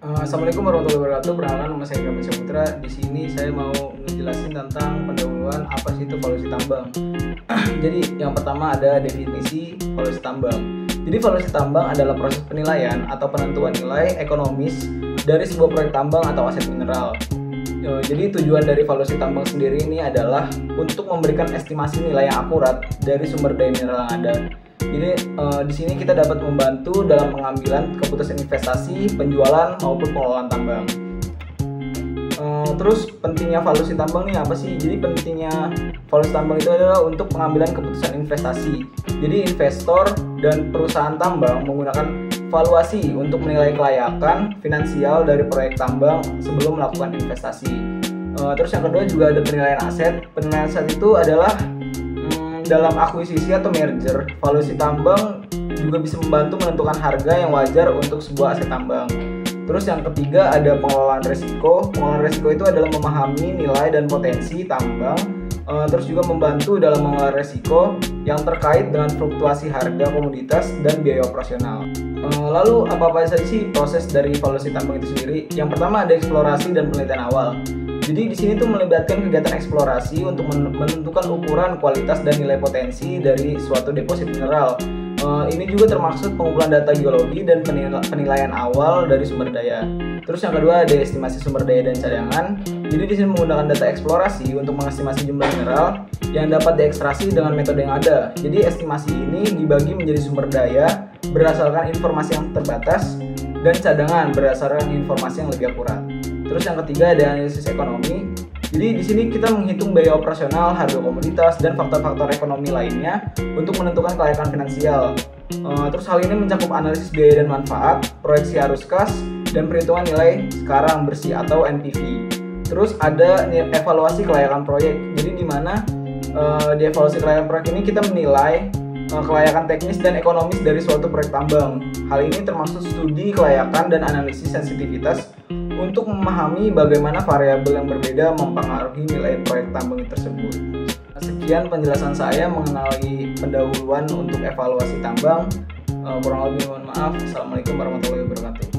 Assalamualaikum warahmatullahi wabarakatuh. Perkenalkan, nama saya Gamal Saputra. Di sini saya mau ngejelasin tentang pendahuluan apa sih itu valuasi tambang. Jadi yang pertama ada definisi valuasi tambang. Jadi valuasi tambang adalah proses penilaian atau penentuan nilai ekonomis dari sebuah proyek tambang atau aset mineral. Jadi tujuan dari valuasi tambang sendiri ini adalah untuk memberikan estimasi nilai yang akurat dari sumber daya mineral yang ada. Jadi di sini kita dapat membantu dalam pengambilan keputusan investasi, penjualan maupun pengelolaan tambang. Terus pentingnya valuasi tambang nih apa sih? Jadi pentingnya valuasi tambang itu adalah untuk pengambilan keputusan investasi. Jadi investor dan perusahaan tambang menggunakan valuasi untuk menilai kelayakan finansial dari proyek tambang sebelum melakukan investasi. Terus yang kedua juga ada penilaian aset. Penilaian aset itu adalah dalam akuisisi atau merger. Valuasi tambang juga bisa membantu menentukan harga yang wajar untuk sebuah aset tambang. Terus yang ketiga ada pengelolaan risiko. Pengelolaan risiko itu adalah memahami nilai dan potensi tambang. Terus juga membantu dalam mengelola risiko yang terkait dengan fluktuasi harga komoditas dan biaya operasional. Lalu apa saja sih proses dari valuasi tambang itu sendiri? Yang pertama ada eksplorasi dan penelitian awal. Jadi di sini tuh melibatkan kegiatan eksplorasi untuk menentukan ukuran, kualitas, dan nilai potensi dari suatu deposit mineral. Ini juga termasuk pengumpulan data geologi dan penilaian awal dari sumber daya. Terus yang kedua ada estimasi sumber daya dan cadangan. Jadi di sini menggunakan data eksplorasi untuk mengestimasi jumlah mineral yang dapat diekstraksi dengan metode yang ada. Jadi estimasi ini dibagi menjadi sumber daya berdasarkan informasi yang terbatas dan cadangan berdasarkan informasi yang lebih akurat. Terus yang ketiga ada analisis ekonomi. Jadi di sini kita menghitung biaya operasional, harga komoditas, dan faktor-faktor ekonomi lainnya untuk menentukan kelayakan finansial. Terus hal ini mencakup analisis biaya dan manfaat, proyeksi arus kas, dan perhitungan nilai sekarang bersih atau NPV. Terus ada evaluasi kelayakan proyek. Jadi di mana di evaluasi kelayakan proyek ini kita menilai kelayakan teknis dan ekonomis dari suatu proyek tambang. Hal ini termasuk studi kelayakan dan analisis sensitivitas untuk memahami bagaimana variabel yang berbeda mempengaruhi nilai proyek tambang tersebut. Sekian penjelasan saya mengenai pendahuluan untuk evaluasi tambang. Kurang lebih mohon maaf. Assalamualaikum warahmatullahi wabarakatuh.